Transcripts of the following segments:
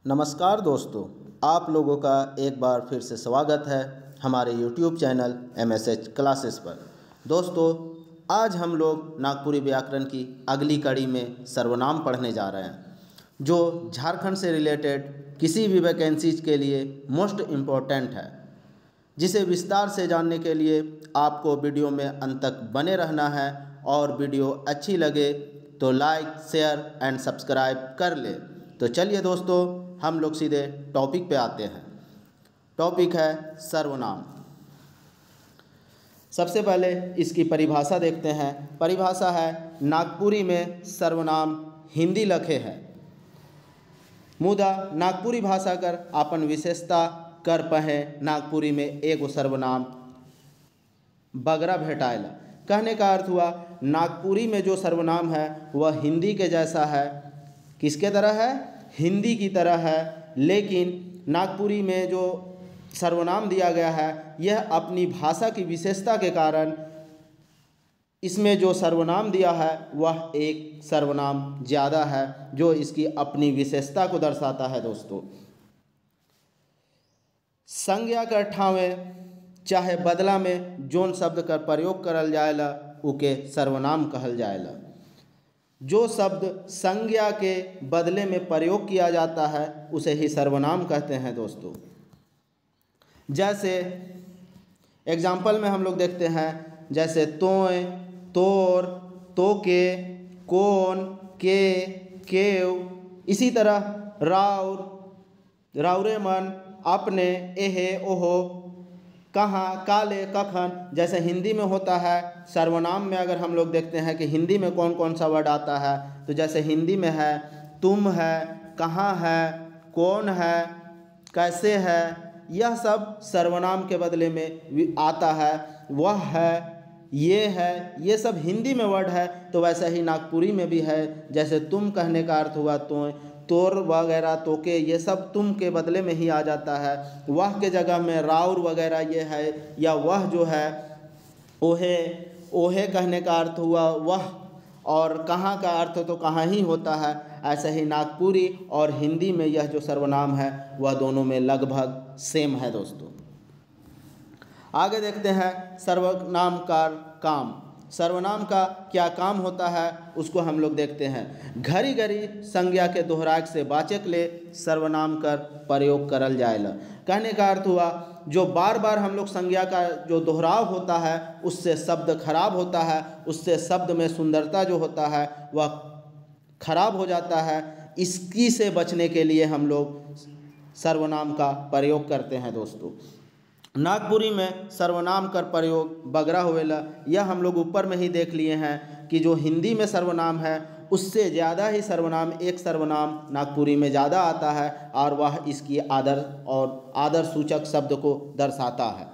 नमस्कार दोस्तों, आप लोगों का एक बार फिर से स्वागत है हमारे YouTube चैनल MSH क्लासेस पर। दोस्तों, आज हम लोग नागपुरी व्याकरण की अगली कड़ी में सर्वनाम पढ़ने जा रहे हैं, जो झारखंड से रिलेटेड किसी भी वैकेंसीज के लिए मोस्ट इम्पोर्टेंट है, जिसे विस्तार से जानने के लिए आपको वीडियो में अंत तक बने रहना है और वीडियो अच्छी लगे तो लाइक, शेयर एंड सब्सक्राइब कर ले। तो चलिए दोस्तों, हम लोग सीधे टॉपिक पे आते हैं। टॉपिक है सर्वनाम। सबसे पहले इसकी परिभाषा देखते हैं। परिभाषा है, नागपुरी में सर्वनाम हिंदी लखे है, मुदा नागपुरी भाषा कर अपन विशेषता कर पहे नागपुरी में एगो सर्वनाम बगरा भेटाएला। कहने का अर्थ हुआ, नागपुरी में जो सर्वनाम है वह हिंदी के जैसा है। किसके तरह है? हिंदी की तरह है, लेकिन नागपुरी में जो सर्वनाम दिया गया है यह अपनी भाषा की विशेषता के कारण इसमें जो सर्वनाम दिया है वह एक सर्वनाम ज़्यादा है, जो इसकी अपनी विशेषता को दर्शाता है। दोस्तों, संज्ञा कर ठावे चाहे बदला में जोन शब्द का प्रयोग करल जाएला उके सर्वनाम कहल जाएला। जो शब्द संज्ञा के बदले में प्रयोग किया जाता है उसे ही सर्वनाम कहते हैं। दोस्तों, जैसे एग्जाम्पल में हम लोग देखते हैं, जैसे तोय, तोर, तोके, कौन, के, केव, इसी तरह राउर, राउरे मन, अपने, एहे, ओहो, कहाँ, काले, कखन, जैसे हिंदी में होता है। सर्वनाम में अगर हम लोग देखते हैं कि हिंदी में कौन कौन सा वर्ड आता है, तो जैसे हिंदी में है तुम है, कहाँ है, कौन है, कैसे है, यह सब सर्वनाम के बदले में आता है। वह है, ये है, ये सब हिंदी में वर्ड है। तो वैसे ही नागपुरी में भी है। जैसे तुम कहने का अर्थ हुआ तो, तोर वगैरह, तोके, ये सब तुम के बदले में ही आ जाता है। वह के जगह में राउर वगैरह ये है, या वह जो है ओहे, ओहे कहने का अर्थ हुआ वह, और कहाँ का अर्थ तो कहाँ ही होता है। ऐसे ही नागपुरी और हिंदी में यह जो सर्वनाम है वह दोनों में लगभग सेम है। दोस्तों, आगे देखते हैं सर्वनाम का काम। सर्वनाम का क्या काम होता है उसको हम लोग देखते हैं। घड़ी घड़ी संज्ञा के दोहराए से बाचे के लिए सर्वनाम कर प्रयोग करल जाएला। कहने का अर्थ हुआ, जो बार बार हम लोग संज्ञा का जो दोहराव होता है उससे शब्द खराब होता है, उससे शब्द में सुंदरता जो होता है वह खराब हो जाता है। इसकी से बचने के लिए हम लोग सर्वनाम का प्रयोग करते हैं। दोस्तों, नागपुरी में सर्वनाम कर प्रयोग बगरा होवेला। यह हम लोग ऊपर में ही देख लिए हैं कि जो हिंदी में सर्वनाम है उससे ज़्यादा ही सर्वनाम, एक सर्वनाम नागपुरी में ज़्यादा आता है, और वह इसकी आदर और आदर सूचक शब्द को दर्शाता है।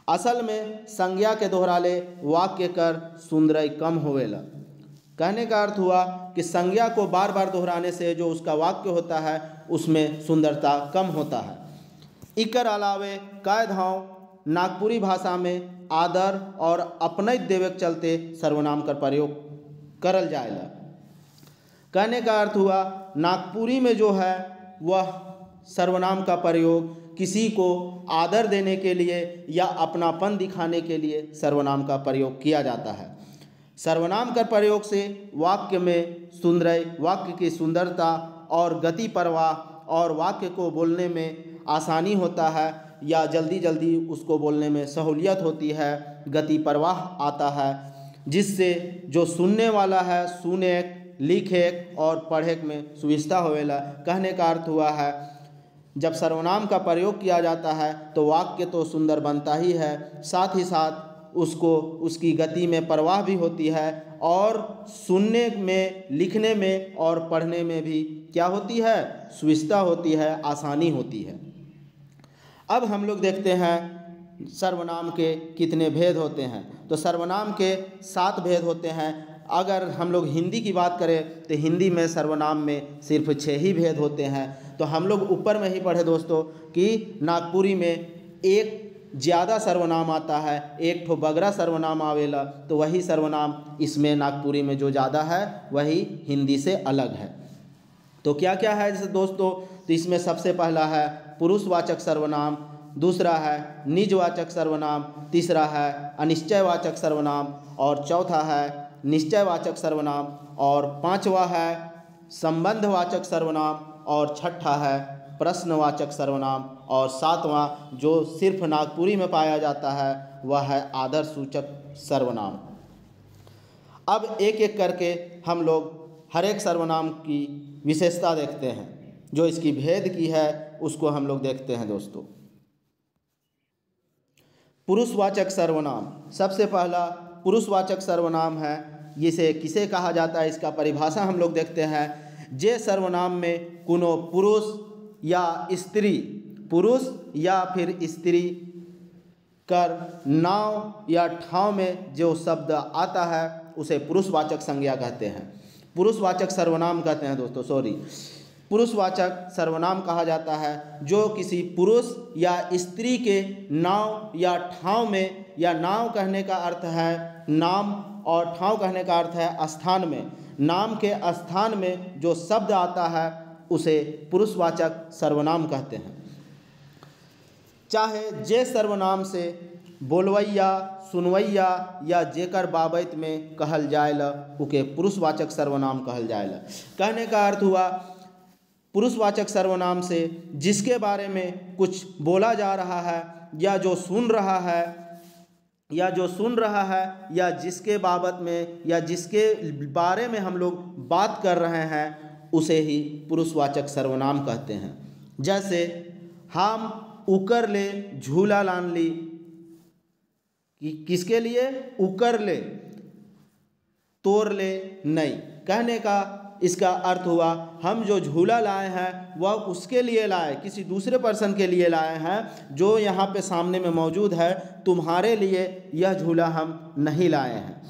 असल में संज्ञा के दोहराले वाक्य कर सुंदरई कम होवेला। कहने का अर्थ हुआ कि संज्ञा को बार बार दोहराने से जो उसका वाक्य होता है उसमें सुंदरता कम होता है। इकर अलावे काय धाव नागपुरी भाषा में आदर और अपने देवे के चलते सर्वनाम का प्रयोग करल जाएला। कहने का अर्थ हुआ, नागपुरी में जो है वह सर्वनाम का प्रयोग किसी को आदर देने के लिए या अपनापन दिखाने के लिए सर्वनाम का प्रयोग किया जाता है। सर्वनाम का प्रयोग से वाक्य में सुंदर, वाक्य की सुंदरता और गति प्रवाह और वाक्य को बोलने में आसानी होता है, या जल्दी जल्दी उसको बोलने में सहूलियत होती है, गति प्रवाह आता है, जिससे जो सुनने वाला है सुने, लिखे और पढ़े में सुविधा होवेला। कहने का अर्थ हुआ है, जब सर्वनाम का प्रयोग किया जाता है तो वाक्य तो सुंदर बनता ही है, साथ ही साथ उसको उसकी गति में प्रवाह भी होती है, और सुनने में, लिखने में और पढ़ने में भी क्या होती है? सुविधा होती है, आसानी होती है। अब हम लोग देखते हैं सर्वनाम के कितने भेद होते हैं। तो सर्वनाम के 7 भेद होते हैं। अगर हम लोग हिंदी की बात करें तो हिंदी में सर्वनाम में सिर्फ 6 ही भेद होते हैं। तो हम लोग ऊपर में ही पढ़े दोस्तों कि नागपुरी में एक ज़्यादा सर्वनाम आता है, एक ठो बगरा सर्वनाम आवेला, तो वही सर्वनाम इसमें नागपुरी में जो ज़्यादा है वही हिंदी से अलग है। तो क्या क्या है जैसे दोस्तों, तो इसमें सबसे पहला है पुरुषवाचक सर्वनाम, दूसरा है निजवाचक सर्वनाम, तीसरा है अनिश्चयवाचक सर्वनाम, और चौथा है निश्चयवाचक सर्वनाम, और पांचवा है संबंधवाचक सर्वनाम, और छठा है प्रश्नवाचक सर्वनाम, और सातवां जो सिर्फ नागपुरी में पाया जाता है वह है आदर्शसूचक सर्वनाम। अब एक एक करके हम लोग हर एक सर्वनाम की विशेषता देखते हैं, जो इसकी भेद की है उसको हम लोग देखते हैं दोस्तों। पुरुषवाचक सर्वनाम, सबसे पहला पुरुषवाचक सर्वनाम है, जिसे किसे कहा जाता है इसका परिभाषा हम लोग देखते हैं। जे सर्वनाम में कोनो पुरुष या स्त्री, पुरुष या फिर स्त्री कर नाव या ठाव में जो शब्द आता है उसे पुरुषवाचक संज्ञा कहते हैं, पुरुषवाचक सर्वनाम कहते हैं दोस्तों, सॉरी। पुरुषवाचक सर्वनाम कहा जाता है जो किसी पुरुष या स्त्री के नाव या ठाव में, या नाव कहने का अर्थ है नाम और ठाव कहने का अर्थ है स्थान में, नाम के स्थान में जो शब्द आता है उसे पुरुषवाचक सर्वनाम कहते हैं। चाहे जे सर्वनाम से बोलवैया, सुनवैया या जेकर बाबैत में कहल जाएला उके पुरुषवाचक सर्वनाम कहल जाएला। कहने का अर्थ हुआ पुरुषवाचक सर्वनाम से जिसके बारे में कुछ बोला जा रहा है, या जो सुन रहा है, या जिसके बाबत में या जिसके बारे में हम लोग बात कर रहे हैं उसे ही पुरुषवाचक सर्वनाम कहते हैं। जैसे हम उकर ले झूला लान ली, किसके लिए? उकर ले, तोड़ ले नहीं। कहने का इसका अर्थ हुआ हम जो झूला लाए हैं वह उसके लिए लाए, किसी दूसरे पर्सन के लिए लाए हैं जो यहाँ पे सामने में मौजूद है, तुम्हारे लिए यह झूला हम नहीं लाए हैं।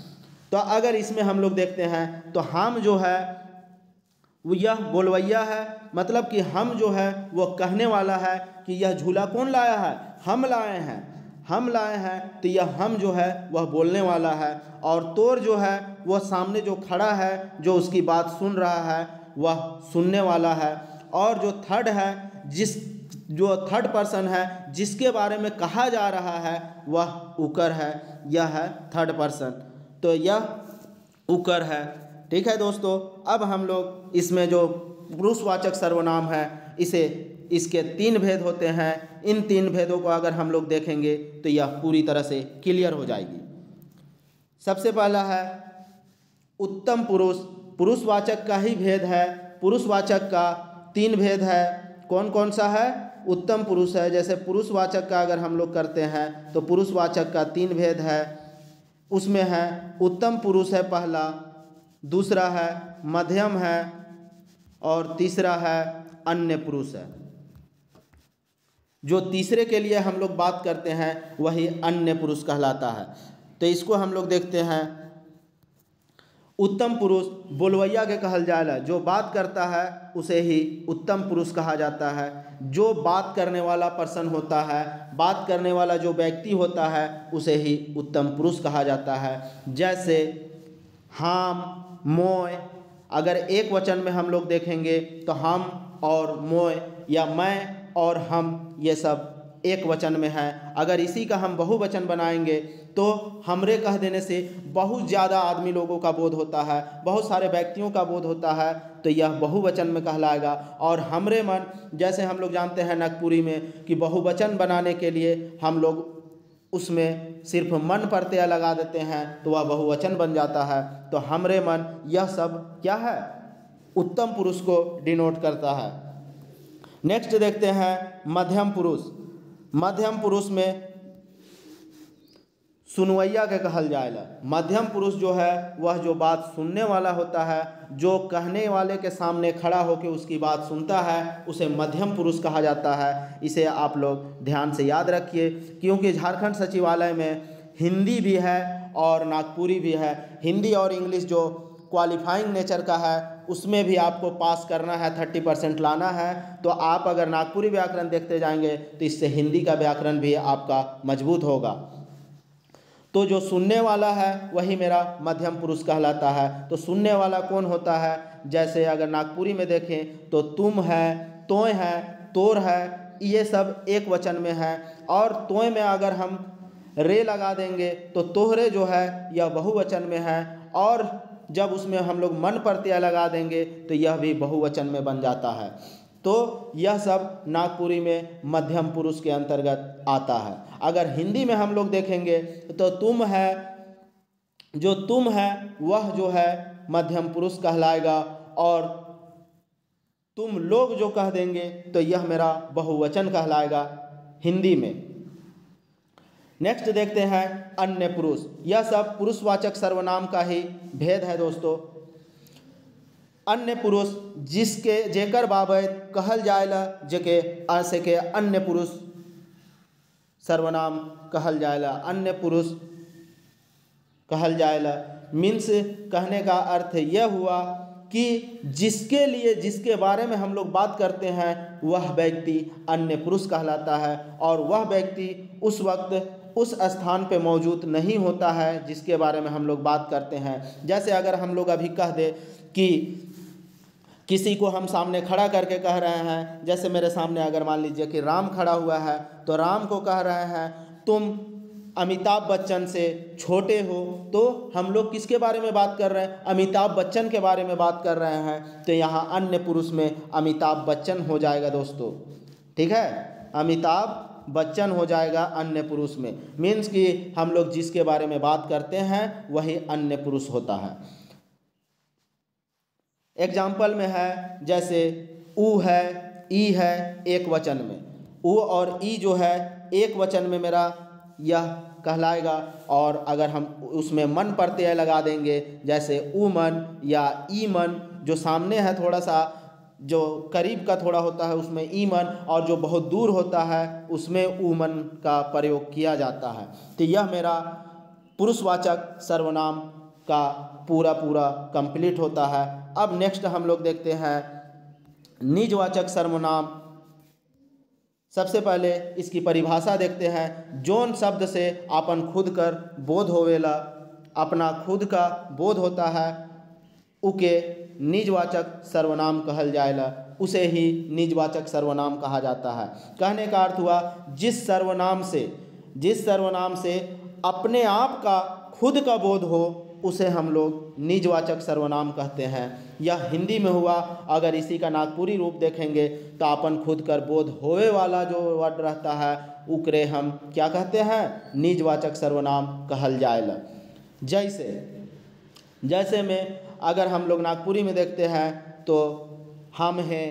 तो अगर इसमें हम लोग देखते हैं तो हम जो है वो यह बोलवैया है, मतलब कि हम जो है वो कहने वाला है कि यह झूला कौन लाया है, हम लाए हैं, हम लाए हैं, तो यह हम जो है वह बोलने वाला है। और तोर जो है वह सामने जो खड़ा है, जो उसकी बात सुन रहा है, वह सुनने वाला है। और जो थर्ड है, जो थर्ड पर्सन है जिसके बारे में कहा जा रहा है वह उकर है, यह है थर्ड पर्सन, तो यह उकर है। ठीक है दोस्तों, अब हम लोग इसमें जो पुरुषवाचक सर्वनाम है इसके 3 भेद होते हैं। इन 3 भेदों को अगर हम लोग देखेंगे तो यह पूरी तरह से क्लियर हो जाएगी। सबसे पहला है उत्तम पुरुष, पुरुषवाचक का ही भेद है। पुरुषवाचक का 3 भेद है। कौन कौन सा है? उत्तम पुरुष है। जैसे पुरुषवाचक का अगर हम लोग करते हैं तो पुरुषवाचक का 3 भेद है। उसमें है उत्तम पुरुष है पहला, दूसरा है मध्यम है, और तीसरा है अन्य पुरुष है। जो तीसरे के लिए हम लोग बात करते हैं वही अन्य पुरुष कहलाता है। तो इसको हम लोग देखते हैं। उत्तम पुरुष बोलवैया के कहल जाएला, जो बात करता है उसे ही उत्तम पुरुष कहा जाता है। जो बात करने वाला पर्सन होता है, बात करने वाला जो व्यक्ति होता है उसे ही उत्तम पुरुष कहा जाता है। जैसे हम, मोय, अगर एक वचन में हम लोग देखेंगे तो हम और मोय या मैं और हम, ये सब एक वचन में है। अगर इसी का हम बहुवचन बनाएंगे तो हमरे कह देने से बहुत ज़्यादा आदमी लोगों का बोध होता है, बहुत सारे व्यक्तियों का बोध होता है, तो यह बहुवचन में कहलाएगा। और हमरे मन, जैसे हम लोग जानते हैं नागपुरी में कि बहुवचन बनाने के लिए हम लोग उसमें सिर्फ मन प्रत्यय लगा देते हैं तो वह बहुवचन बन जाता है। तो हमरे मन, यह सब क्या है? उत्तम पुरुष को डिनोट करता है। नेक्स्ट देखते हैं मध्यम पुरुष। मध्यम पुरुष में सुनवैया के कहल जाएला। मध्यम पुरुष जो है वह जो बात सुनने वाला होता है, जो कहने वाले के सामने खड़ा होकर उसकी बात सुनता है, उसे मध्यम पुरुष कहा जाता है। इसे आप लोग ध्यान से याद रखिए, क्योंकि झारखंड सचिवालय में हिंदी भी है और नागपुरी भी है। हिंदी और इंग्लिश जो क्वालिफाइंग नेचर का है उसमें भी आपको पास करना है, 30% लाना है। तो आप अगर नागपुरी व्याकरण देखते जाएंगे तो इससे हिंदी का व्याकरण भी आपका मजबूत होगा। तो जो सुनने वाला है वही मेरा मध्यम पुरुष कहलाता है। तो सुनने वाला कौन होता है? जैसे अगर नागपुरी में देखें तो तुम है, तोय है, तोर है, ये सब एक वचन में है। और तोय में अगर हम रे लगा देंगे तो तोहरे जो है यह बहुवचन में है, और जब उसमें हम लोग मन प्रत्यय लगा देंगे तो यह भी बहुवचन में बन जाता है। तो यह सब नागपुरी में मध्यम पुरुष के अंतर्गत आता है। अगर हिंदी में हम लोग देखेंगे तो तुम है, जो तुम है वह जो है मध्यम पुरुष कहलाएगा, और तुम लोग जो कह देंगे तो यह मेरा बहुवचन कहलाएगा हिंदी में। नेक्स्ट देखते हैं अन्य पुरुष। यह सब पुरुषवाचक सर्वनाम का ही भेद है दोस्तों। अन्य पुरुष जिसके जेकर बाबत कहल जाएला, जेके ऐसे के अन्य पुरुष सर्वनाम कहल जाएला, अन्य पुरुष कहल जाएला। मीन्स कहने का अर्थ यह हुआ कि जिसके लिए, जिसके बारे में हम लोग बात करते हैं वह व्यक्ति अन्य पुरुष कहलाता है, और वह व्यक्ति उस वक्त उस स्थान पे मौजूद नहीं होता है जिसके बारे में हम लोग बात करते हैं। जैसे अगर हम लोग अभी कह दे कि किसी को हम सामने खड़ा करके कह रहे हैं, जैसे मेरे सामने अगर मान लीजिए कि राम खड़ा हुआ है, तो राम को कह रहे हैं तुम अमिताभ बच्चन से छोटे हो, तो हम लोग किसके बारे में बात कर रहे हैं? अमिताभ बच्चन के बारे में बात कर रहे हैं। तो यहाँ अन्य पुरुष में अमिताभ बच्चन हो जाएगा दोस्तों, ठीक है, अमिताभ बच्चन हो जाएगा अन्य पुरुष में। मीन्स कि हम लोग जिसके बारे में बात करते हैं वही अन्य पुरुष होता है। एग्जाम्पल में है जैसे ऊ है, ई है एक वचन में, ऊ और ई जो है एक वचन में मेरा यह कहलाएगा, और अगर हम उसमें मन प्रत्यय लगा देंगे जैसे ऊ मन या ई मन, जो सामने है थोड़ा सा, जो करीब का थोड़ा होता है उसमें ई मन, और जो बहुत दूर होता है उसमें ऊ मन का प्रयोग किया जाता है। तो यह मेरा पुरुषवाचक सर्वनाम का पूरा कंप्लीट होता है। अब नेक्स्ट हम लोग देखते हैं निजवाचक सर्वनाम। सबसे पहले इसकी परिभाषा देखते हैं। जोन शब्द से अपन खुद कर बोध होवेला, अपना खुद का बोध होता है, उके निजवाचक सर्वनाम कहल जाएला, उसे ही निजवाचक सर्वनाम कहा जाता है। कहने का अर्थ हुआ जिस सर्वनाम से अपने आप का खुद का बोध हो उसे हम लोग निजवाचक सर्वनाम कहते हैं। यह हिंदी में हुआ। अगर इसी का नागपुरी रूप देखेंगे तो अपन खुद कर बोध होवे वाला जो वर्ड रहता है उकरे हम क्या कहते हैं? निजवाचक सर्वनाम कहल जाएला। जैसे में अगर हम लोग नागपुरी में देखते हैं तो हम हैं,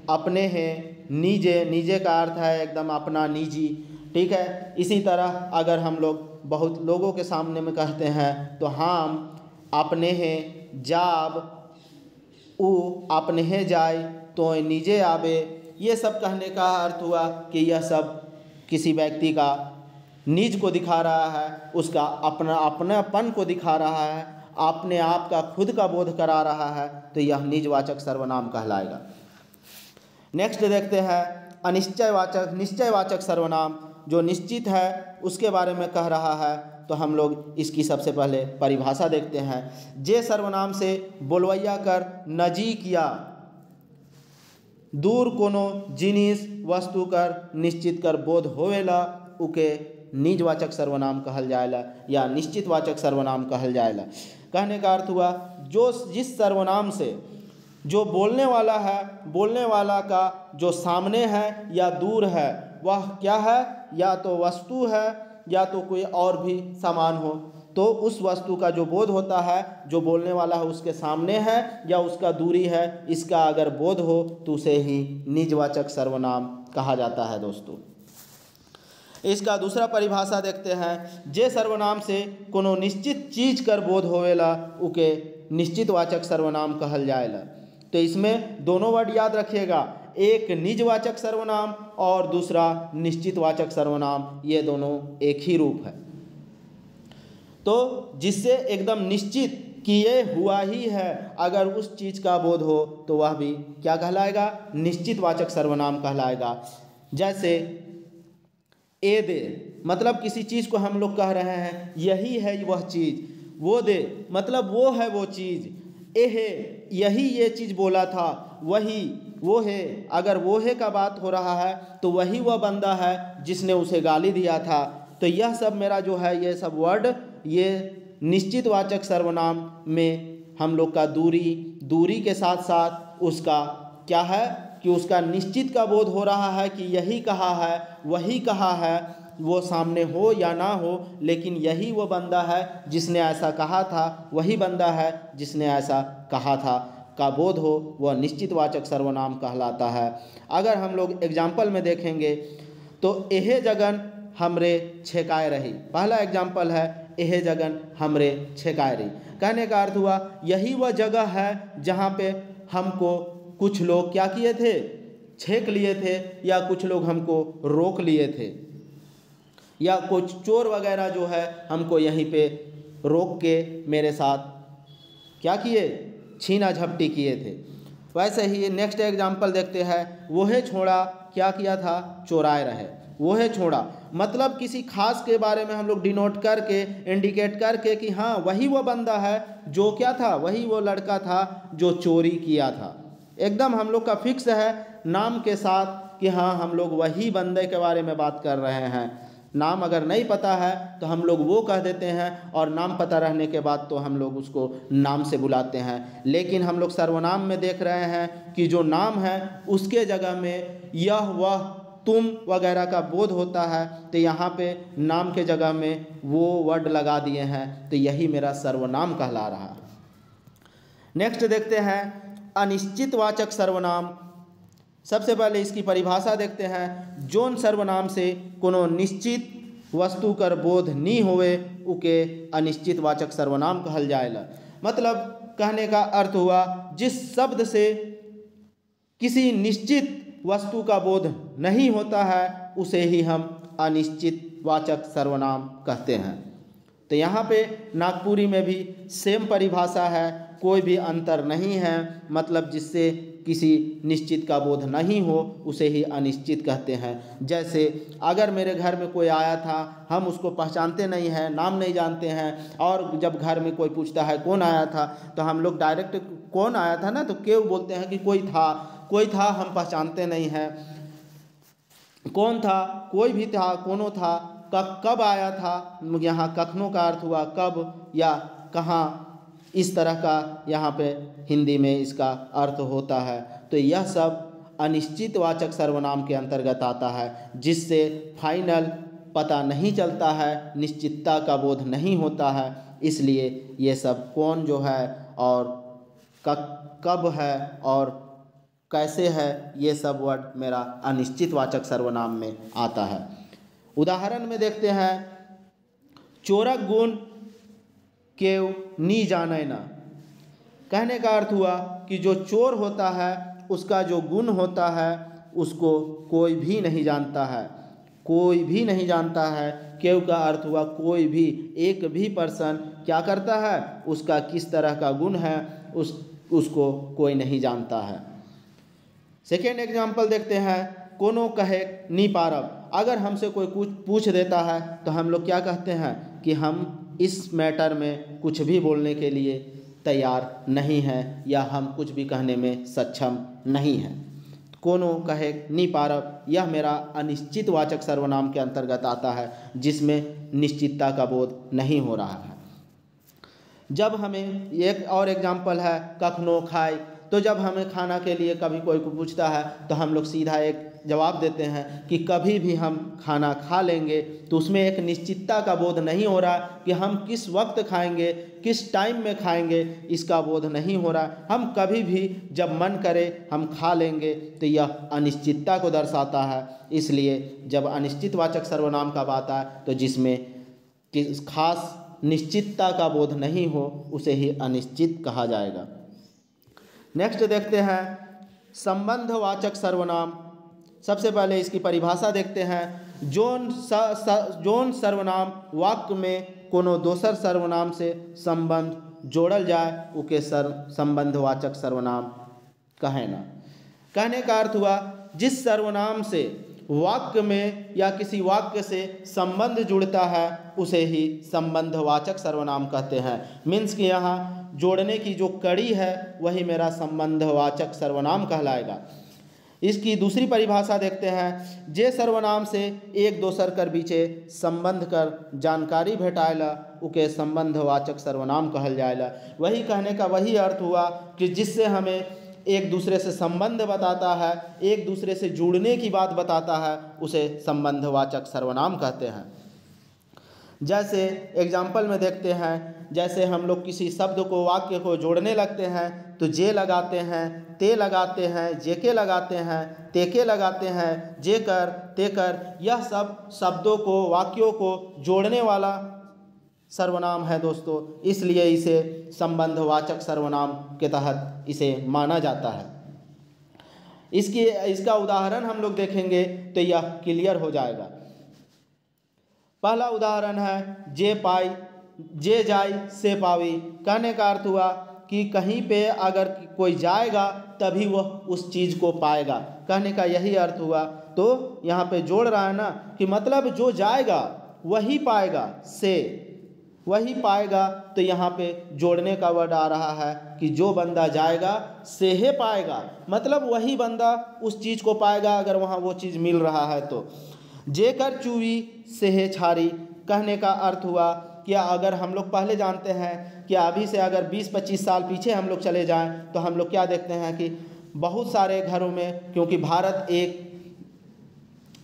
अपने हैं, नीजे का अर्थ है एकदम अपना, निजी, ठीक है। इसी तरह अगर हम लोग बहुत लोगों के सामने में कहते हैं तो हम अपने हैं, जाब उ अपने हैं जाए तो नीजे आवे। ये सब कहने का अर्थ हुआ कि यह सब किसी व्यक्ति का निज को दिखा रहा है, उसका अपनापन को दिखा रहा है, अपने आप का खुद का बोध करा रहा है, तो यह निजवाचक सर्वनाम कहलाएगा। नेक्स्ट देखते हैं निश्चयवाचक सर्वनाम। जो निश्चित है उसके बारे में कह रहा है, तो हम लोग इसकी सबसे पहले परिभाषा देखते हैं। जे सर्वनाम से बोलवैया कर नजीक या दूर कोनो जिनिस वस्तु कर निश्चित कर बोध होवेला, उके निजवाचक सर्वनाम कहल जाएला या निश्चितवाचक सर्वनाम कहल जाएला। कहने का अर्थ हुआ जिस सर्वनाम से जो बोलने वाला है, बोलने वाला का जो सामने है या दूर है, वह क्या है? या तो वस्तु है या तो कोई और भी सामान हो, तो उस वस्तु का जो बोध होता है, जो बोलने वाला है उसके सामने है या उसका दूरी है, इसका अगर बोध हो तो उसे ही निजवाचक सर्वनाम कहा जाता है दोस्तों। इसका दूसरा परिभाषा देखते हैं। जे सर्वनाम से कोनो निश्चित चीज कर बोध होवेला, उके निश्चितवाचक सर्वनाम कहल जाएला। तो इसमें दोनों वर्ड याद रखिएगा, एक निजवाचक सर्वनाम और दूसरा निश्चितवाचक सर्वनाम, ये दोनों एक ही रूप है। तो जिससे एकदम निश्चित कि ये हुआ ही है, अगर उस चीज का बोध हो तो वह भी क्या कहलाएगा? निश्चितवाचक सर्वनाम कहलाएगा। जैसे ए दे, मतलब किसी चीज़ को हम लोग कह रहे हैं यही है वह चीज़। वो दे मतलब वो है वो चीज़। ए है, यही ये चीज़ बोला था, वही वो है, अगर वो है का बात हो रहा है तो वही वह बंदा है जिसने उसे गाली दिया था। तो यह सब मेरा जो है ये सब वर्ड ये निश्चित वाचक सर्वनाम में हम लोग का दूरी के साथ साथ उसका क्या है कि उसका निश्चित का बोध हो रहा है कि यही कहा है, वही कहा है, वो सामने हो या ना हो, लेकिन यही वो बंदा है जिसने ऐसा कहा था, वही बंदा है जिसने ऐसा कहा था का बोध हो, वह निश्चित वाचक सर्वनाम कहलाता है। अगर हम लोग एग्जाम्पल में देखेंगे तो एहे जगन हमरे छेकाए रही, पहला एग्जाम्पल है एहे जगन हमरे छेकाए रही। कहने का अर्थ हुआ यही वह जगह है जहाँ पे हमको कुछ लोग क्या किए थे, छेक लिए थे, या कुछ लोग हमको रोक लिए थे, या कुछ चोर वगैरह जो है हमको यहीं पे रोक के मेरे साथ क्या किए, छीना झपटी किए थे। वैसे ही नेक्स्ट एग्जाम्पल देखते हैं, वो है छोड़ा क्या किया था, चोराए रहे। वो है छोड़ा मतलब किसी खास के बारे में हम लोग डिनोट करके, इंडिकेट करके कि हाँ वही वो बंदा है जो क्या था, वही वो लड़का था जो चोरी किया था। एकदम हम लोग का फिक्स है नाम के साथ कि हाँ हम लोग वही बंदे के बारे में बात कर रहे हैं। नाम अगर नहीं पता है तो हम लोग वो कह देते हैं, और नाम पता रहने के बाद तो हम लोग उसको नाम से बुलाते हैं। लेकिन हम लोग सर्वनाम में देख रहे हैं कि जो नाम है उसके जगह में यह वह तुम वगैरह का बोध होता है, तो यहाँ पे नाम के जगह में वो वर्ड लगा दिए हैं, तो यही मेरा सर्वनाम कहला रहा है। नेक्स्ट देखते हैं अनिश्चित वाचक सर्वनाम। सबसे पहले इसकी परिभाषा देखते हैं। जोन सर्वनाम से कोनो निश्चित वस्तु कर बोध नी होवे उके अनिश्चित वाचक सर्वनाम कहल जाएला। मतलब कहने का अर्थ हुआ जिस शब्द से किसी निश्चित वस्तु का बोध नहीं होता है उसे ही हम अनिश्चित वाचक सर्वनाम कहते हैं। तो यहाँ पे नागपुरी में भी सेम परिभाषा है, कोई भी अंतर नहीं है। मतलब जिससे किसी निश्चित का बोध नहीं हो उसे ही अनिश्चित कहते हैं। जैसे अगर मेरे घर में कोई आया था, हम उसको पहचानते नहीं हैं, नाम नहीं जानते हैं, और जब घर में कोई पूछता है कौन आया था, तो हम लोग डायरेक्ट कौन आया था ना तो क्यों बोलते हैं कि कोई था, हम पहचानते नहीं हैं कौन था, कोई भी था, कोनो था, कब आया था। यहाँ कखनों का अर्थ हुआ कब या कहाँ, इस तरह का यहाँ पे हिंदी में इसका अर्थ होता है। तो यह सब अनिश्चित वाचक सर्वनाम के अंतर्गत आता है, जिससे फाइनल पता नहीं चलता है, निश्चितता का बोध नहीं होता है। इसलिए ये सब कौन जो है और कब है और कैसे है, ये सब वर्ड मेरा अनिश्चित वाचक सर्वनाम में आता है। उदाहरण में देखते हैं, चोरक गुण केव नी जाने ना। कहने का अर्थ हुआ कि जो चोर होता है उसका जो गुण होता है उसको कोई भी नहीं जानता है, कोई भी नहीं जानता है। केव का अर्थ हुआ कोई भी, एक भी पर्सन क्या करता है, उसका किस तरह का गुण है उसको कोई नहीं जानता है। सेकेंड एग्जाम्पल देखते हैं, कोनो कहे नी पारब। अगर हमसे कोई कुछ पूछ देता है तो हम लोग क्या कहते हैं कि हम इस मैटर में कुछ भी बोलने के लिए तैयार नहीं हैं, या हम कुछ भी कहने में सक्षम नहीं हैं। कोनो कहे नी पारब यह मेरा अनिश्चित वाचक सर्वनाम के अंतर्गत आता है, जिसमें निश्चितता का बोध नहीं हो रहा है। जब हमें एक और एग्जाम्पल है कखनो खाए, तो जब हमें खाना के लिए कभी कोई को पूछता है तो हम लोग सीधा एक जवाब देते हैं कि कभी भी हम खाना खा लेंगे। तो उसमें एक निश्चितता का बोध नहीं हो रहा कि हम किस वक्त खाएंगे, किस टाइम में खाएंगे, इसका बोध नहीं हो रहा। हम कभी भी जब मन करे हम खा लेंगे, तो यह अनिश्चितता को दर्शाता है। इसलिए जब अनिश्चित वाचक सर्वनाम का बात आए तो जिसमें किस खास निश्चितता का बोध नहीं हो उसे ही अनिश्चित कहा जाएगा। नेक्स्ट देखते हैं संबंधवाचक सर्वनाम। सबसे पहले इसकी परिभाषा देखते हैं। जोन सर्वनाम वाक्य में कोनो दोसर सर्वनाम से संबंध जोड़ल जाए उके संबंधवाचक सर्वनाम कहे ना। कहने का अर्थ हुआ जिस सर्वनाम से वाक्य में या किसी वाक्य से संबंध जुड़ता है उसे ही संबंधवाचक सर्वनाम कहते हैं। मीन्स कि यहाँ जोड़ने की जो कड़ी है वही मेरा संबंधवाचक सर्वनाम कहलाएगा। इसकी दूसरी परिभाषा देखते हैं, जे सर्वनाम से एक दोसर कर बीचे संबंध कर जानकारी भेटायला उके संबंधवाचक सर्वनाम कहल जाएला। वही कहने का वही अर्थ हुआ कि जिससे हमें एक दूसरे से संबंध बताता है, एक दूसरे से जुड़ने की बात बताता है, उसे संबंधवाचक सर्वनाम कहते हैं। जैसे एग्जाम्पल में देखते हैं, जैसे हम लोग किसी शब्द को, वाक्य को जोड़ने लगते हैं तो जे लगाते हैं, ते लगाते हैं, जेके लगाते हैं, तेके लगाते हैं, जेकर, तेकर, यह सब शब्दों को, वाक्यों को जोड़ने वाला सर्वनाम है दोस्तों। इसलिए इसे संबंधवाचक सर्वनाम के तहत इसे माना जाता है। इसका उदाहरण हम लोग देखेंगे तो यह क्लियर हो जाएगा। पहला उदाहरण है, जे पाई, जे जाई से पावी। कहने का अर्थ हुआ कि कहीं पे अगर कोई जाएगा तभी वह उस चीज़ को पाएगा, कहने का यही अर्थ हुआ। तो यहाँ पे जोड़ रहा है ना कि मतलब जो जाएगा वही पाएगा, से वही पाएगा। तो यहाँ पे जोड़ने का वर्ड आ रहा है कि जो बंदा जाएगा से है पाएगा, मतलब वही बंदा उस चीज़ को पाएगा अगर वहाँ वो चीज़ मिल रहा है तो। जेकर चूवी से है छारी, कहने का अर्थ हुआ कि अगर हम लोग पहले जानते हैं कि अभी से अगर 20-25 साल पीछे हम लोग चले जाएं तो हम लोग क्या देखते हैं कि बहुत सारे घरों में, क्योंकि भारत एक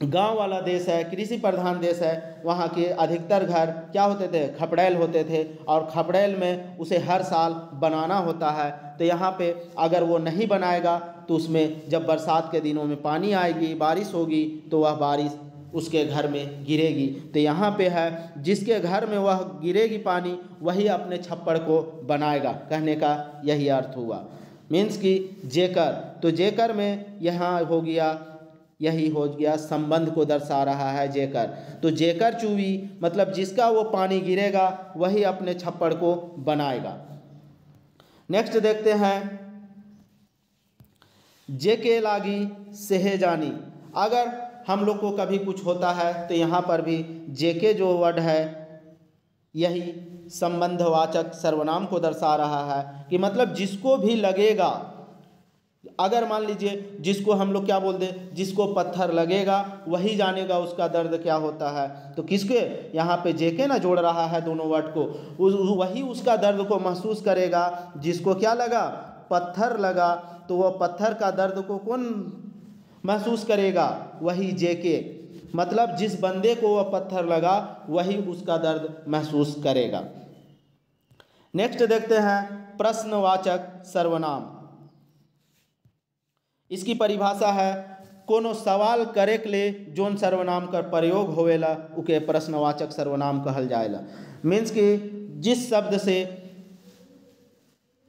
गांव वाला देश है, कृषि प्रधान देश है, वहाँ के अधिकतर घर क्या होते थे, खपड़ैल होते थे, और खपड़ैल में उसे हर साल बनाना होता है। तो यहाँ पे अगर वो नहीं बनाएगा तो उसमें जब बरसात के दिनों में पानी आएगी, बारिश होगी, तो वह बारिश उसके घर में गिरेगी। तो यहाँ पे है, जिसके घर में वह गिरेगी पानी, वही अपने छप्पड़ को बनाएगा, कहने का यही अर्थ हुआ। मीन्स कि जेकर, तो जेकर में यहाँ हो गया, यही हो गया, संबंध को दर्शा रहा है जेकर। तो जेकर चूवी मतलब जिसका वो पानी गिरेगा वही अपने छप्पड़ को बनाएगा। नेक्स्ट देखते हैं, जेके लागी सेहे जानी। अगर हम लोग को कभी कुछ होता है तो यहाँ पर भी जेके जो वर्ड है यही संबंधवाचक सर्वनाम को दर्शा रहा है कि मतलब जिसको भी लगेगा, अगर मान लीजिए जिसको हम लोग क्या बोल दें, जिसको पत्थर लगेगा वही जानेगा उसका दर्द क्या होता है। तो किसके यहाँ पे जेके ना जोड़ रहा है दोनों वर्ड को, वही उसका दर्द को महसूस करेगा। जिसको क्या लगा, पत्थर लगा, तो वह पत्थर का दर्द को कौन महसूस करेगा, वही जेके, मतलब जिस बंदे को वह पत्थर लगा वही उसका दर्द महसूस करेगा। नेक्स्ट देखते हैं, प्रश्नवाचक सर्वनाम। इसकी परिभाषा है, कोनो सवाल करे के लिए जोन सर्वनाम का प्रयोग होवेला उके प्रश्नवाचक सर्वनाम कहल जाएला। मीन्स कि जिस शब्द से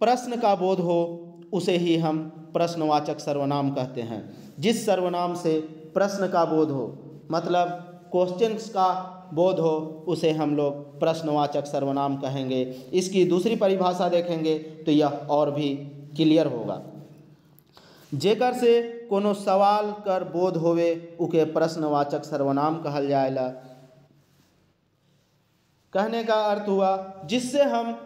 प्रश्न का बोध हो उसे ही हम प्रश्नवाचक सर्वनाम कहते हैं। जिस सर्वनाम से प्रश्न का बोध हो, मतलब क्वेश्चंस का बोध हो, उसे हम लोग प्रश्नवाचक सर्वनाम कहेंगे। इसकी दूसरी परिभाषा देखेंगे तो यह और भी क्लियर होगा। जेकर से कोनो सवाल कर बोध होवे उके प्रश्नवाचक सर्वनाम कहल जाएला। कहने का अर्थ हुआ जिससे हम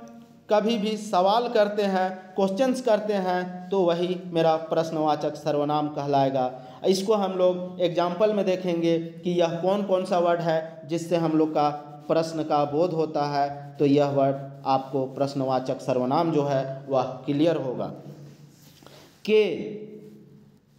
कभी भी सवाल करते हैं, क्वेश्चंस करते हैं, तो वही मेरा प्रश्नवाचक सर्वनाम कहलाएगा। इसको हम लोग एग्जाम्पल में देखेंगे कि यह कौन कौन सा वर्ड है जिससे हम लोग का प्रश्न का बोध होता है। तो यह वर्ड आपको प्रश्नवाचक सर्वनाम जो है वह क्लियर होगा। के,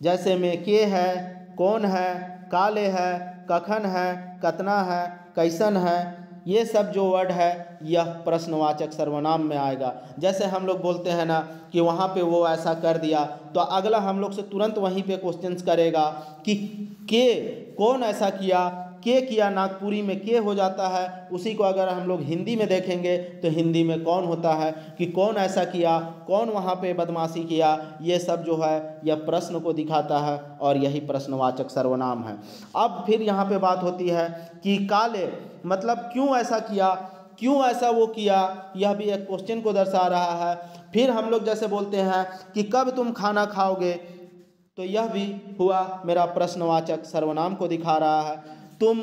जैसे में के है, कौन है, काले है, कखन है, कतना है, कैसन है, ये सब जो वर्ड है यह प्रश्नवाचक सर्वनाम में आएगा। जैसे हम लोग बोलते हैं ना कि वहाँ पे वो ऐसा कर दिया, तो अगला हम लोग से तुरंत वहीं पे क्वेश्चंस करेगा कि के, कौन ऐसा किया, के किया, नागपुरी में के हो जाता है। उसी को अगर हम लोग हिंदी में देखेंगे तो हिंदी में कौन होता है कि कौन ऐसा किया, कौन वहाँ पे बदमाशी किया, ये सब जो है यह प्रश्न को दिखाता है और यही प्रश्नवाचक सर्वनाम है। अब फिर यहाँ पे बात होती है कि काले मतलब क्यों ऐसा किया, क्यों ऐसा वो किया, यह भी एक क्वेश्चन को दर्शा रहा है। फिर हम लोग जैसे बोलते हैं कि कब तुम खाना खाओगे, तो यह भी हुआ मेरा प्रश्नवाचक सर्वनाम को दिखा रहा है। तुम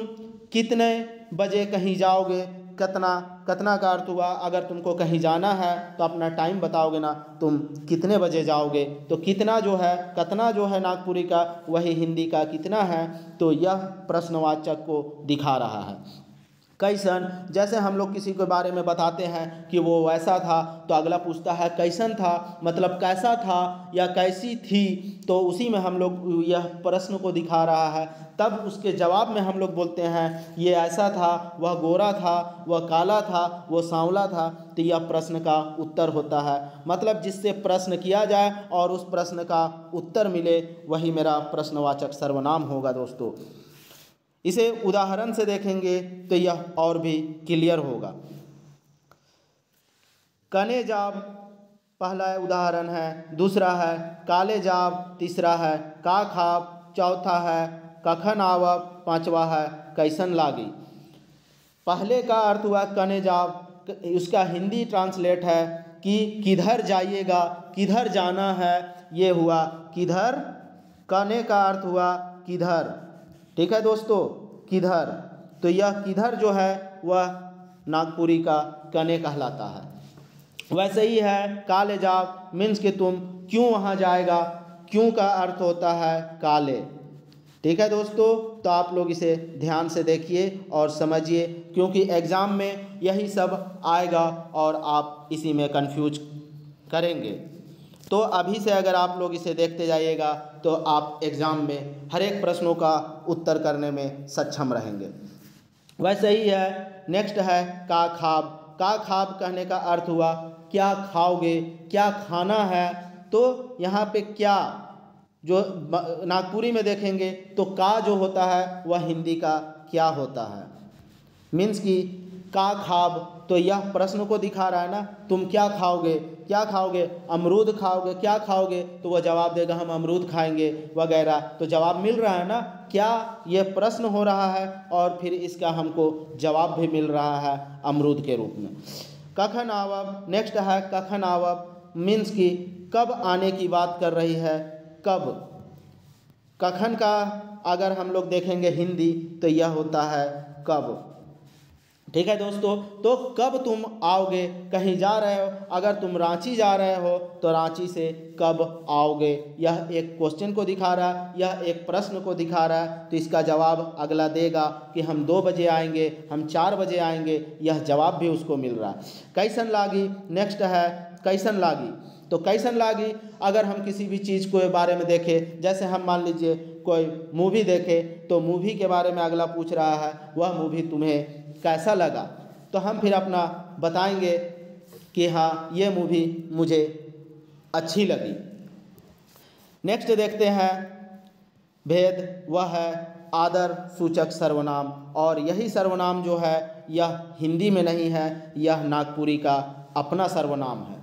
कितने बजे कहीं जाओगे, कितना, कितना का अर्थ हुआ अगर तुमको कहीं जाना है तो अपना टाइम बताओगे ना, तुम कितने बजे जाओगे। तो कितना जो है, कितना जो है नागपुरी का वही हिंदी का कितना है, तो यह प्रश्नवाचक को दिखा रहा है। कैसन, जैसे हम लोग किसी के बारे में बताते हैं कि वो वैसा था, तो अगला पूछता है कैसन था, मतलब कैसा था या कैसी थी, तो उसी में हम लोग यह प्रश्न को दिखा रहा है। तब उसके जवाब में हम लोग बोलते हैं ये ऐसा था, वह गोरा था, वह काला था, वह सांवला था। तो यह प्रश्न का उत्तर होता है, मतलब जिससे प्रश्न किया जाए और उस प्रश्न का उत्तर मिले वही मेरा प्रश्नवाचक सर्वनाम होगा दोस्तों। इसे उदाहरण से देखेंगे तो यह और भी क्लियर होगा। कने जाब पहला उदाहरण है, दूसरा है काले जाब, तीसरा है का खाब, चौथा है कखन आवब, पांचवा है कैसन लागी। पहले का अर्थ हुआ कने जाब, उसका हिंदी ट्रांसलेट है कि किधर जाइएगा, किधर जाना है, ये हुआ किधर। कने का अर्थ हुआ किधर, ठीक है दोस्तों, किधर। तो यह किधर जो है वह नागपुरी का कने कहलाता है। वैसे ही है काले जाब, मीन्स कि तुम क्यों वहाँ जाएगा, क्यों का अर्थ होता है काले, ठीक है दोस्तों। तो आप लोग इसे ध्यान से देखिए और समझिए, क्योंकि एग्ज़ाम में यही सब आएगा और आप इसी में कंफ्यूज करेंगे। तो अभी से अगर आप लोग इसे देखते जाइएगा तो आप एग्ज़ाम में हर एक प्रश्नों का उत्तर करने में सक्षम रहेंगे। वैसे ही है, नेक्स्ट है का खाब। का खाब कहने का अर्थ हुआ क्या खाओगे, क्या खाना है। तो यहाँ पे क्या जो नागपुरी में देखेंगे तो का जो होता है वह हिंदी का क्या होता है, मीन्स कि का खाब, तो यह प्रश्न को दिखा रहा है ना, तुम क्या खाओगे, क्या खाओगे, अमरूद खाओगे, क्या खाओगे, तो वह जवाब देगा हम अमरूद खाएंगे वगैरह। तो जवाब मिल रहा है ना, क्या ये प्रश्न हो रहा है और फिर इसका हमको जवाब भी मिल रहा है अमरूद के रूप में। कखन आवब, नेक्स्ट है कखन आवब, मीन्स कि कब आने की बात कर रही है, कब। कखन का अगर हम लोग देखेंगे हिंदी तो यह होता है कब, ठीक है दोस्तों। तो कब तुम आओगे, कहीं जा रहे हो, अगर तुम रांची जा रहे हो तो रांची से कब आओगे, यह एक क्वेश्चन को दिखा रहा है, यह एक प्रश्न को दिखा रहा है। तो इसका जवाब अगला देगा कि हम 2 बजे आएंगे, हम 4 बजे आएंगे, यह जवाब भी उसको मिल रहा है। कैसन लागी, नेक्स्ट है कैसन लागी। तो कैसन लागी अगर हम किसी भी चीज़ के बारे में देखें, जैसे हम मान लीजिए कोई मूवी देखें, तो मूवी के बारे में अगला पूछ रहा है वह मूवी तुम्हें कैसा लगा, तो हम फिर अपना बताएंगे कि हाँ ये मूवी मुझे अच्छी लगी। नेक्स्ट देखते हैं भेद, वह है आदर सूचक सर्वनाम। और यही सर्वनाम जो है यह हिंदी में नहीं है, यह नागपुरी का अपना सर्वनाम है,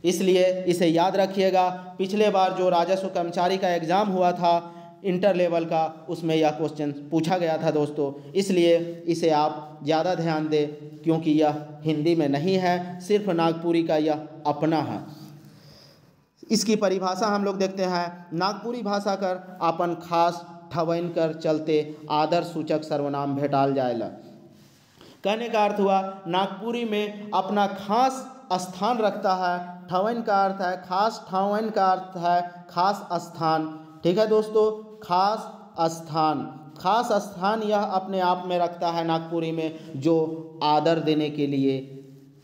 इसलिए इसे याद रखिएगा। पिछले बार जो राजस्व कर्मचारी का एग्ज़ाम हुआ था इंटर लेवल का, उसमें यह क्वेश्चन पूछा गया था दोस्तों, इसलिए इसे आप ज़्यादा ध्यान दें, क्योंकि यह हिंदी में नहीं है, सिर्फ नागपुरी का यह अपना है। इसकी परिभाषा हम लोग देखते हैं, नागपुरी भाषा कर अपन खास ठवैन कर चलते आदर सूचक सर्वनाम भेटाल जाएला। कहने का अर्थ हुआ नागपुरी में अपना खास स्थान रखता है। ठवैन का अर्थ है खास, ठवैन का अर्थ है खास स्थान, ठीक है दोस्तों, खास स्थान। खास स्थान यह अपने आप में रखता है नागपुरी में, जो आदर देने के लिए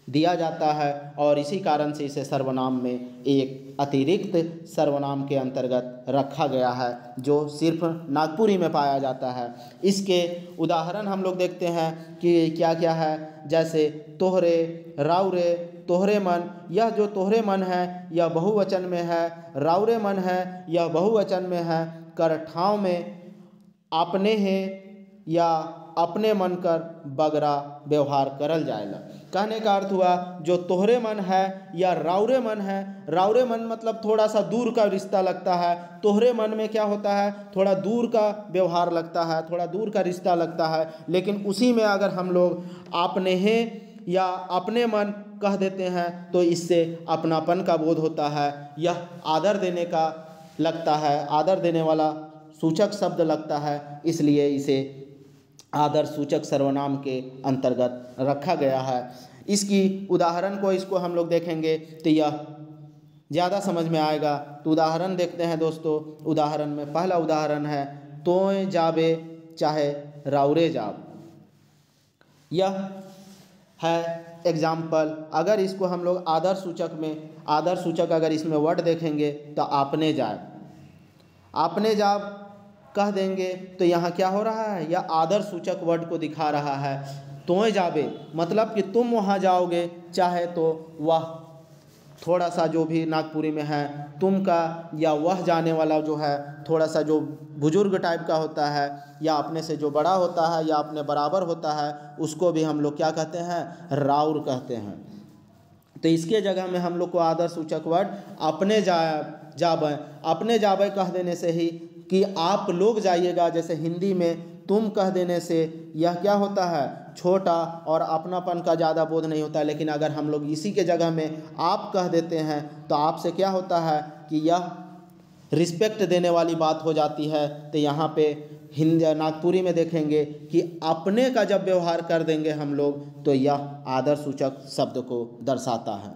दिया जाता है, और इसी कारण से इसे सर्वनाम में एक अतिरिक्त सर्वनाम के अंतर्गत रखा गया है, जो सिर्फ नागपुरी में पाया जाता है। इसके उदाहरण हम लोग देखते हैं कि क्या क्या है, जैसे तोहरे, राउरे, तोहरे मन। यह जो तोहरे मन है यह बहुवचन में है, राउरे मन है यह बहुवचन में है। कर ठाव में आपने हैं या अपने मन कर बगरा व्यवहार करल जाएगा। कहने का अर्थ हुआ जो तोहरे मन है या राउरे मन है, राउरे मन मतलब थोड़ा सा दूर का रिश्ता लगता है, तोहरे मन में क्या होता है थोड़ा दूर का व्यवहार लगता है, थोड़ा दूर का रिश्ता लगता है। लेकिन उसी में अगर हम लोग आपने हैं या अपने मन कह देते हैं तो इससे अपनापन का बोध होता है, यह आदर देने का लगता है, आदर देने वाला सूचक शब्द लगता है, इसलिए इसे आदर्श सूचक सर्वनाम के अंतर्गत रखा गया है। इसकी उदाहरण को इसको हम लोग देखेंगे तो यह ज़्यादा समझ में आएगा। तो उदाहरण देखते हैं दोस्तों। उदाहरण में पहला उदाहरण है तोय जाबे चाहे राउरे जाब। यह है एग्जाम्पल। अगर इसको हम लोग आदर्श सूचक अगर इसमें वर्ड देखेंगे तो आपने जाए, आपने जाब कह देंगे तो यहाँ क्या हो रहा है, यह आदर्श सूचक वर्ड को दिखा रहा है। तोय जाबे मतलब कि तुम वहाँ जाओगे, चाहे तो वह थोड़ा सा जो भी नागपुरी में है तुम का या वह जाने वाला जो है थोड़ा सा जो बुजुर्ग टाइप का होता है या अपने से जो बड़ा होता है या अपने बराबर होता है उसको भी हम लोग क्या कहते हैं, राउर कहते हैं। तो इसके जगह में हम लोग को आदर्श सूचक वर्ड अपने जाबे कह देने से ही कि आप लोग जाइएगा, जैसे हिंदी में तुम कह देने से यह क्या होता है, छोटा और अपनापन का ज़्यादा बोध नहीं होता। लेकिन अगर हम लोग इसी के जगह में आप कह देते हैं तो आपसे क्या होता है कि यह रिस्पेक्ट देने वाली बात हो जाती है। तो यहाँ पे हिंदी नागपुरी में देखेंगे कि अपने का जब व्यवहार कर देंगे हम लोग तो यह आदर्श सूचक शब्द को दर्शाता है।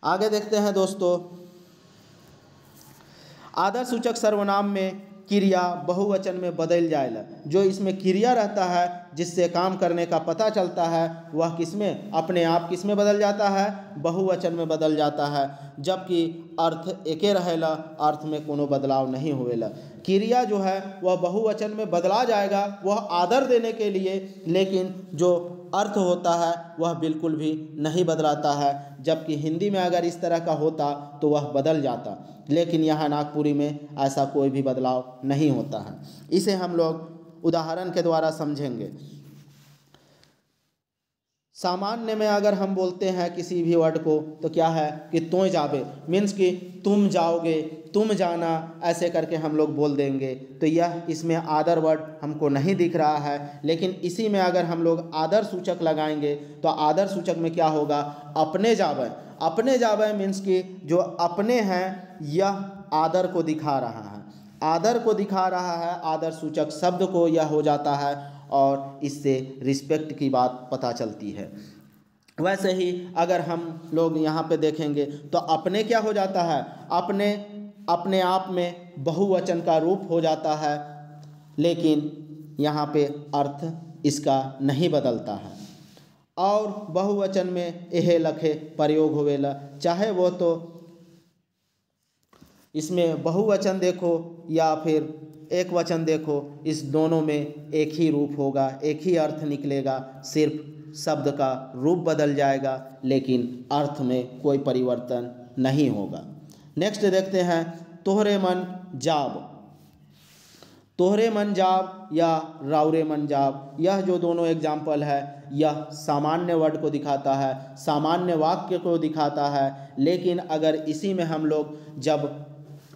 आगे देखते हैं दोस्तों। आदर्श सूचक सर्वनाम में क्रिया बहुवचन में बदल जाएगा। जो इसमें क्रिया रहता है जिससे काम करने का पता चलता है वह किसमें, अपने आप किसमें बदल जाता है, बहुवचन में बदल जाता है। जबकि अर्थ एके रहेला, अर्थ में कोनो बदलाव नहीं होवेला। क्रिया जो है वह बहुवचन में बदला जाएगा वह आदर देने के लिए, लेकिन जो अर्थ होता है वह बिल्कुल भी नहीं बदलाता है। जबकि हिंदी में अगर इस तरह का होता तो वह बदल जाता, लेकिन यहाँ नागपुरी में ऐसा कोई भी बदलाव नहीं होता है। इसे हम लोग उदाहरण के द्वारा समझेंगे। सामान्य में अगर हम बोलते हैं किसी भी वर्ड को तो क्या है कि तोय जाबे मीन्स कि तुम जाओगे, तुम जाना, ऐसे करके हम लोग बोल देंगे। तो यह इसमें आदर वर्ड हमको नहीं दिख रहा है। लेकिन इसी में अगर हम लोग आदर सूचक लगाएंगे तो आदर सूचक में क्या होगा, अपने जाबे। अपने जाबे मीन्स कि जो अपने हैं यह आदर को दिखा रहा है, आदर को दिखा रहा है, आदर सूचक शब्द को यह हो जाता है और इससे रिस्पेक्ट की बात पता चलती है। वैसे ही अगर हम लोग यहाँ पे देखेंगे तो अपने क्या हो जाता है, अपने आप में बहुवचन का रूप हो जाता है, लेकिन यहाँ पे अर्थ इसका नहीं बदलता है। और बहुवचन में एहे लखे प्रयोग होवेला, चाहे वो तो इसमें बहुवचन देखो या फिर एक वचन देखो, इस दोनों में एक ही रूप होगा, एक ही अर्थ निकलेगा। सिर्फ शब्द का रूप बदल जाएगा लेकिन अर्थ में कोई परिवर्तन नहीं होगा। नेक्स्ट देखते हैं तोहरे मन जाब। तोहरे मन जाब या राउरे मन जाब, यह जो दोनों एग्जाम्पल है यह सामान्य वर्ड को दिखाता है, सामान्य वाक्य को दिखाता है। लेकिन अगर इसी में हम लोग जब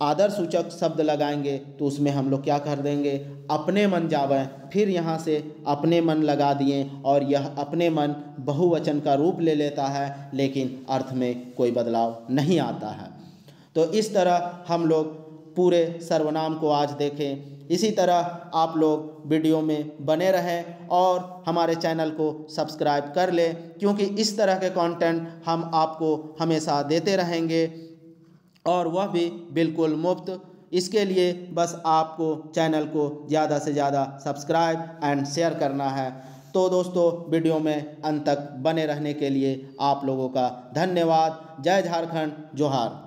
आदर सूचक शब्द लगाएंगे तो उसमें हम लोग क्या कर देंगे, अपने मन जावे, फिर यहाँ से अपने मन लगा दिए और यह अपने मन बहुवचन का रूप ले लेता है, लेकिन अर्थ में कोई बदलाव नहीं आता है। तो इस तरह हम लोग पूरे सर्वनाम को आज देखें। इसी तरह आप लोग वीडियो में बने रहें और हमारे चैनल को सब्सक्राइब कर लें, क्योंकि इस तरह के कंटेंट हम आपको हमेशा देते रहेंगे और वह भी बिल्कुल मुफ्त। इसके लिए बस आपको चैनल को ज़्यादा से ज़्यादा सब्सक्राइब एंड शेयर करना है। तो दोस्तों वीडियो में अंत तक बने रहने के लिए आप लोगों का धन्यवाद। जय झारखंड, जोहार।